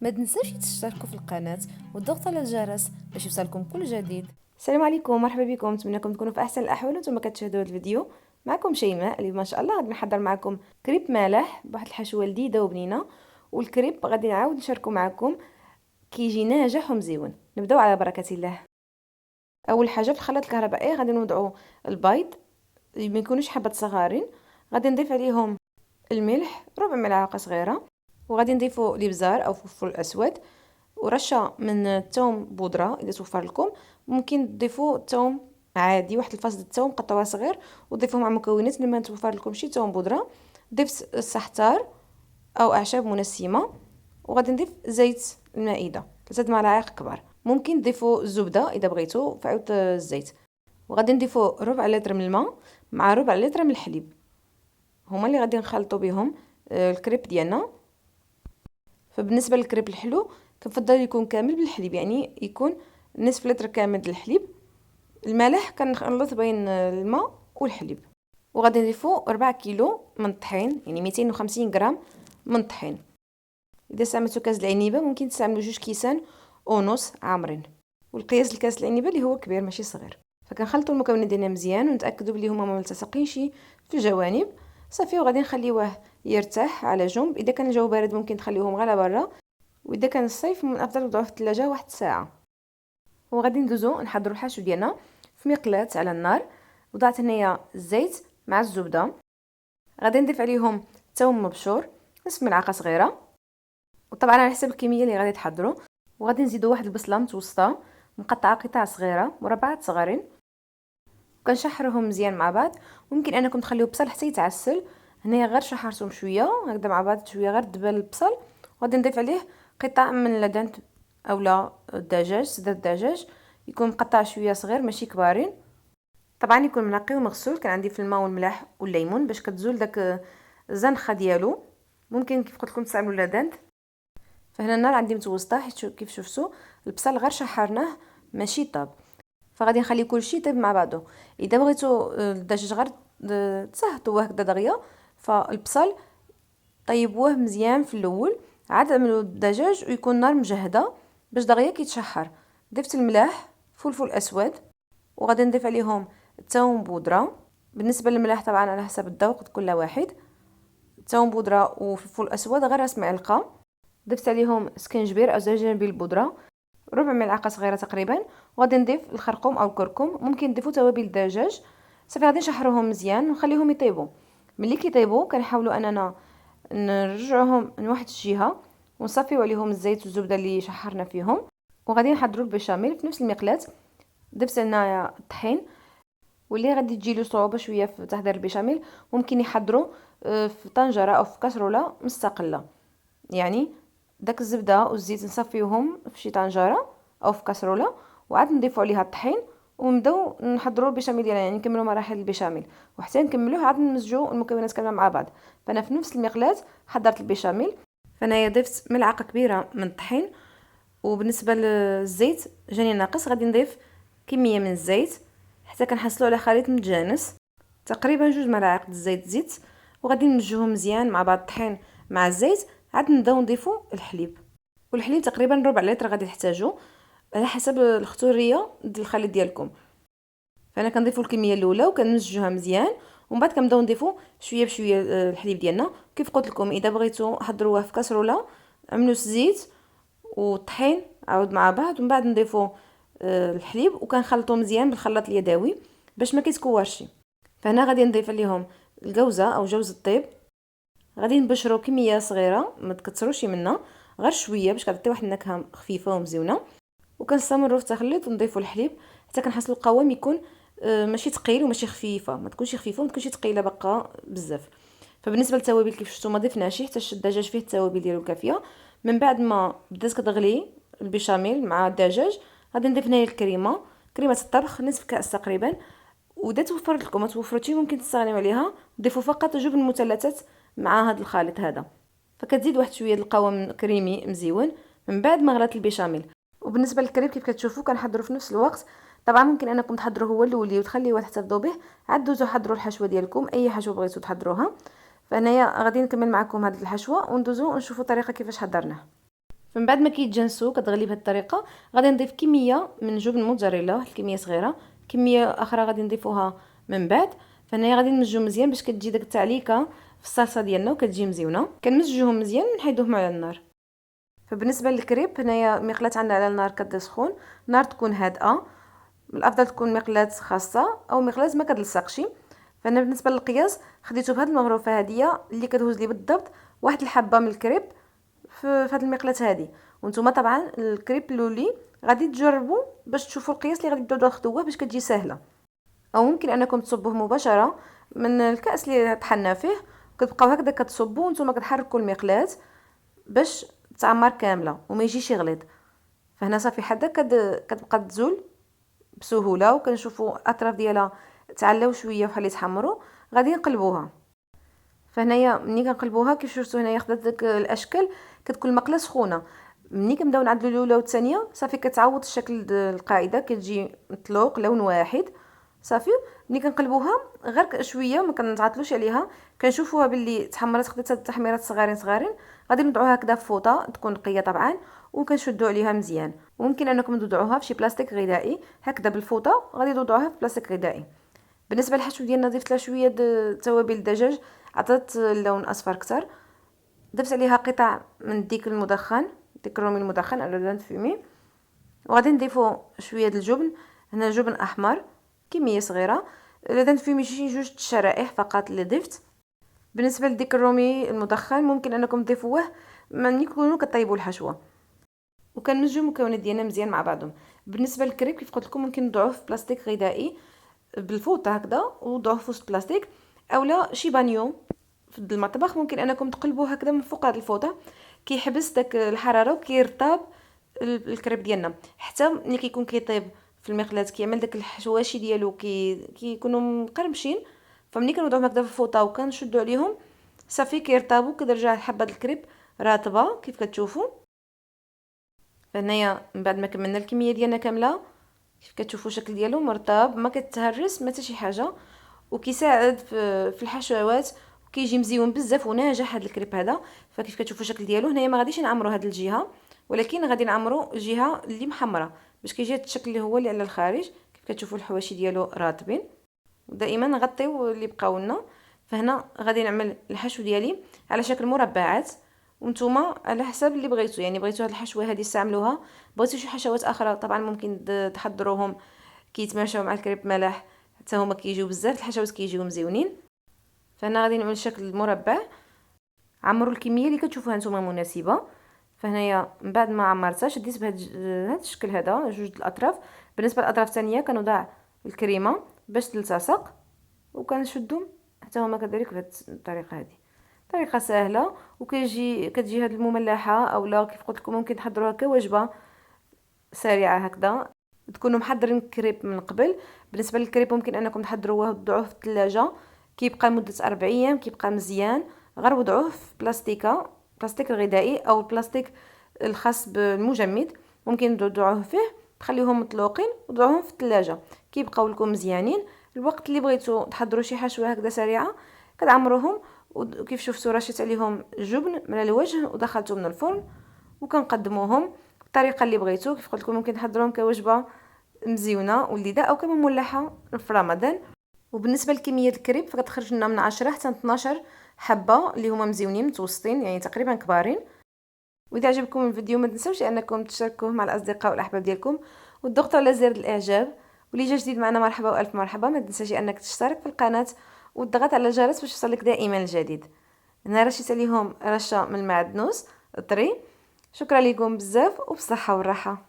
ما تنساش تشتركوا في القناة والضغط على الجرس باش يوصلكم كل جديد. السلام عليكم، مرحبا بكم، نتمنىكم تكونوا في احسن الاحوال وانتم كتشاهدوا هذا الفيديو. معكم شيماء اللي ما شاء الله غادي نحضر معكم كريب مالح بواحد الحشوه لذيذه وبنينه. والكريب غادي نعاود نشاركو معكم كيجي ناجح ومزيون. نبداو على بركه الله. اول حاجه في الخلاط الكهربائي غادي نوضعوا البيض، ما يكونوش حبات صغارين. غادي نضيف عليهم الملح ربع ملعقه صغيره، وغادي نضيفوا الابزار او فلفل اسود ورشه من الثوم بودره اذا توفر لكم. ممكن تضيفوا الثوم عادي، واحد الفص الثوم قطعوه صغير وضيفوه مع مكونات اللي ما توفر لكم شي ثوم بودره. ضيف السحتار او اعشاب منسمه، وغادي نضيف زيت المائده 3 ملاعق كبار. ممكن تضيفوا الزبده اذا بغيتوا في عوض الزيت. وغادي نضيفوا ربع لتر من الماء مع ربع لتر من الحليب، هما اللي غادي نخلطوا بهم الكريب ديالنا. فبالنسبه للكريب الحلو كنفضل يكون كامل بالحليب، يعني يكون نصف لتر كامل ديال الحليب. الملح كنخلط بين الماء والحليب. وغادي نضيفوا 4 كيلو من الطحين، يعني 250 غرام من الطحين. اذا استعملتوا كاس العنبه ممكن تستعملوا 2.5 كيس عامرين، والقياس الكاس العنبه اللي هو كبير ماشي صغير. فكنخلطوا المكونات ديالنا مزيان ونتاكدوا بلي هما ما ملتصقينش في الجوانب صافي. وغادي نخليوه يرتاح على جنب. اذا كان الجو بارد ممكن تخليوهم غير برا، واذا كان الصيف من الافضل نوضعوه في الثلاجه واحد الساعه. وغادي ندوزو نحضروا الحشو ديالنا في مقلاة على النار. وضعت هنايا الزيت مع الزبده، غادي نضيف عليهم ثوم مبشور نصف ملعقه صغيره، وطبعا على حسب الكميه اللي غادي تحضروا. وغادي نزيدوا واحد البصله متوسطه مقطعه قطع صغيره مربعات صغارين، وكنشحروهم مزيان مع بعض. ممكن انكم تخليو البصل حتى يتعسل. هنايا غير شحرتهم شويه هكذا مع بعض شويه غير دبل البصل. وغادي نضيف عليه قطع من لدن اولا الدجاج، صدر الدجاج يكون مقطع شويه صغير ماشي كبارين. طبعا يكون منقي ومغسول، كان عندي في الماء والملح والليمون باش كتزول داك الزنخه ديالو. ممكن كيف قلت لكم تستعملوا لدن. فهنا النار عندي متوسطه حيت كيف شفتوا البصل غير شحرناه ماشي طاب. فغادي نخلي كلشي يطيب مع بعضه. اذا بغيتوا الدجاج غير تسهطوه هكذا دغيا، فالبصل طيبوه مزيان في الاول، عاد عملوا الدجاج ويكون النار مجهده باش دغيا كيتشحر. ضفت الملح فلفل اسود، وغادي نضيف عليهم الثوم بودره. بالنسبه للملح طبعا على حسب الذوق كل واحد. ثوم بودره وفلفل اسود غير راس معلقه. ضفت عليهم سكنجبير او زنجبيل بودره ربع ملعقه صغيره تقريبا. وغادي نضيف الخرقوم او الكركم، ممكن تضيفوا توابل الدجاج. صافي غادي نشحروهم مزيان ونخليهم يطيبوا. ملي كيطيبوا كنحاولوا اننا نرجعوهم من واحد الجهه ونصفيو عليهم الزيت والزبده اللي شحرنا فيهم. وغادي نحضروا البشاميل في نفس المقلاة. ضفت هنايا الطحين، واللي غادي تجي له صعوبه شويه في تحضير البشاميل ممكن يحضروا في طنجره او في كاسروله مستقله. يعني داك الزبده والزيت نصفيوهم في شي طنجره او في كاسروله، وعاد نضيفوا عليها الطحين ونبداو نحضروا البشاميل ديالنا، يعني نكملوا مراحل البشاميل وحتى نكملوه عاد نمزجوا المكونات كامله مع بعض. فانا في نفس المقلاة حضرت البشاميل. فانا ضفت ملعقه كبيره من الطحين. وبالنسبه للزيت جاني ناقص، غادي نضيف كميه من الزيت حتى كنحصلوا على خليط متجانس، تقريبا 2 ملاعق الزيت زيت. وغادي نمزجوهم مزيان مع بعض الطحين مع الزيت. عاد نبداو نضيفوا الحليب، والحليب تقريبا ربع لتر غادي تحتاجوا على حسب الخطوريه ديال الخليط ديالكم. فانا كنضيفوا الكميه الاولى وكنمزجوها مزيان، ومن بعد كنبداو نضيفوا شويه بشويه الحليب ديالنا. كيف قلت لكم اذا بغيتوا حضروه في كاسروله عملوا الزيت والطحين عاود مع بعض، ومن بعد نضيفوا الحليب وكنخلطوا مزيان بالخلاط اليدوي باش ما كيتكورش. فهنا غادي نضيف عليهم الجوزه او جوز الطيب. غادي نبشروا كميه صغيره ما تكثروش منها، غير شويه باش كتعطي واحد النكهه خفيفه ومزيونه. وكنستمروا في التخليط ونضيفوا الحليب حتى كنحصلوا القوام يكون ماشي ثقيل وماشي خفيفه، ما تكونش خفيفه وما تكونش ثقيله بقى بزاف. فبالنسبه للتوابل كيف شفتوا ما ضفناش حتى الدجاج فيه التوابل ديالو كافيه. من بعد ما بدات كتغلي البشاميل مع الدجاج غادي نضيف هنايا كريمه الطبخ نصف كاس تقريبا. ودا توفرت لكم ما توفرتش ممكن تستغنيو عليها، ضيفوا فقط جبن مثلثات مع هذا الخليط هذا، فكتزيد واحد شويه القوام كريمي مزيون من بعد ما غلات البشاميل. وبالنسبه للكريب كيف كتشوفوا كنحضروا في نفس الوقت. طبعا ممكن انكم تحضروه هو الاولي وتخليوه تحتفظوا به، عاد دوزوا حضروا الحشوه ديالكم اي حشوه بغيتوا تحضروها. فانايا غادي نكمل معكم هذه الحشوه وندوزو ونشوفوا الطريقه كيفاش حضرناه. من بعد ما كيتجانسوا كتغلي بهذه الطريقه. غادي نضيف كميه من جبن موتزاريلا، الكميه صغيره، كميه اخرى غادي نضيفوها من بعد. فهنايا غادي نمزجو مزيان باش كتجي داك التعليكه في الصلصه ديالنا وكتجي مزيونه. كنمزجوهم مزيان ونحيدوهم على النار. فبالنسبه للكريب هنايا مقلاه عندنا على النار كتسخن، النار تكون هادئه، الافضل تكون مقلاه خاصه او مقلاه ما كتلصقش. فانا بالنسبه للقياس خديته بهاد المغروفه هاديه اللي كتهز لي بالضبط واحد الحبه من الكريب في هاد المقلاه هادي. وانتم طبعا الكريب لولي غادي تجربوا باش تشوفوا القياس اللي غادي تبداو تاخذوه باش كتجي سهله. او ممكن انكم تصبوه مباشره من الكاس اللي طحنا فيه، كتبقاو هكذا كتصبوا وانتم كتحركوا المقلاه باش تعمر كامله وما يجيش يغليظ. فهنا صافي حدا كتبقى تزول بسهوله، وكنشوفوا الاطراف ديالها تعلاو شويه وحال يتحمروا. غادي نقلبوها. فهنايا ملي كنقلبوها كيف شفتوا هنايا خدات داك الاشكال، كتكون المقله سخونه. ملي كنبداو نعدلوا الاولى والثانيه صافي كتعوض الشكل القاعده، كتجي مطلوق لون واحد صافي. ملي كنقلبوها غير شويه ما كنتعطلوش عليها، كنشوفوها باللي تحمرات، خدات هاد التحميرات صغارين صغارين. غادي نوضعوها هكذا في فوطه تكون نقيه طبعا، وكنشدوا عليها مزيان. وممكن انكم توضعوها في شي بلاستيك غذائي هكذا بالفوطه، غادي توضعوها في بلاستيك غذائي. بالنسبه للحشو ديالنا ضفت لها شويه توابل الدجاج، عطات اللون اصفر اكثر. ضفت عليها قطع من الديك المدخن، ديك الرومي المدخن على لان فيمي. وغادي نضيفو شويه الجبن، هنا جبن احمر كميه صغيره، لان فيمي شي جوج شرائح فقط اللي ضفت. بالنسبه لديك الرومي المدخن ممكن انكم تضيفوه ملي تكونوا كطيبوا الحشوه. وكنمزجوا المكونات ديالنا مزيان مع بعضهم. بالنسبه للكريب كيف قلت لكم ممكن نضعوه في بلاستيك غذائي بالفوطه هكذا وضعوه في وسط بلاستيك، اولا شي بانيو في المطبخ ممكن انكم تقلبوه هكذا من فوق هذه الفوطه، كيحبس داك الحراره وكيرطب الكريب ديالنا. حتى ملي كيكون كيطيب في المقلاة كيعمل داك الحشواشي ديالو كيكونوا مقرمشين. فملي كنوضعوهم هكذا في الفوطه وكنشدوا عليهم صافي كيرطبوا، كترجع حبه الكريب راتبه كيف كتشوفوا. فهنايا من بعد ما كملنا الكميه ديالنا كامله كيف كتشوفوا الشكل ديالو مرطب، ما كتهرس ما حتى شي حاجه، وكيساعد في الحشوات، وكيجي مزيون بزاف وناجح هذا الكريب هذا. فكيف كتشوفوا الشكل ديالو هنايا ما غاديش نعمروا هذه الجهه، ولكن غادي نعمروا الجهه اللي محمره باش كيجي هذا الشكل اللي هو اللي على الخارج. كيف كتشوفوا الحواشي ديالو راتبين، ودائما نغطيو اللي بقاو لنا. فهنا غادي نعمل الحشو ديالي على شكل مربعات، وانتم على حسب اللي بغيتوا، يعني بغيتوا هاد الحشوه هذه استعملوها، بغيتوا شي حشوات اخرى طبعا ممكن تحضروهم كيتماشاو مع الكريب ملاح، حتى هما كيجيو بزاف الحشوات كيجيو مزيونين. فهنا غادي نعمل شكل مربع، عمروا الكميه اللي كتشوفوها نتوما مناسبه. فهنايا من بعد ما عمرتها شديت بهذا الشكل هذا جوج الاطراف. بالنسبه للاطراف الثانيه كنوضع الكريمه باش تلتصق، وكنشدهم حتى هما كذلك بهذه الطريقه هذه. طريقه سهله كتجي هذه المملحه، اولا كيف قلت لكم ممكن تحضروها كوجبه سريعه هكذا، تكونوا محضرين الكريب من قبل. بالنسبه للكريب ممكن انكم تحضروه وتضعوه في الثلاجه، كيبقى مده 4 ايام كيبقى مزيان. غير وضعوه في بلاستيك الغذائي او البلاستيك الخاص بالمجمد، ممكن تضعوه فيه تخليهم مطلوقين وتضعوهم في الثلاجه كيبقاو لكم مزيانين. الوقت اللي بغيتوا تحضروا شي حشوه هكذا سريعه كتعمروهم، وكيف شفتوا رشيت عليهم جبن من الوجه ودخلتهم من الفرن وكنقدموهم بالطريقه اللي بغيتوا. كيف قلت لكم ممكن تحضروهم كوجبه مزيونه ولذيذه او كمملحه في رمضان. وبالنسبه لكميه الكريب فكتخرج لنا من 10 حتى 12 حبه اللي هما مزيونين متوسطين يعني تقريبا كبارين. واذا عجبكم الفيديو ما تنسوش انكم تشاركوه مع الاصدقاء والاحباب ديالكم وتضغطوا على زر الاعجاب. واللي جا جديد معنا مرحبا والف مرحبا، ما تنساش انك تشترك في القناه وتضغط على الجرس باش يوصلك دائما الجديد. هنا رشيت عليهم رشه من المعدنوس الطري. شكرا لكم بزاف وبصحه والراحه.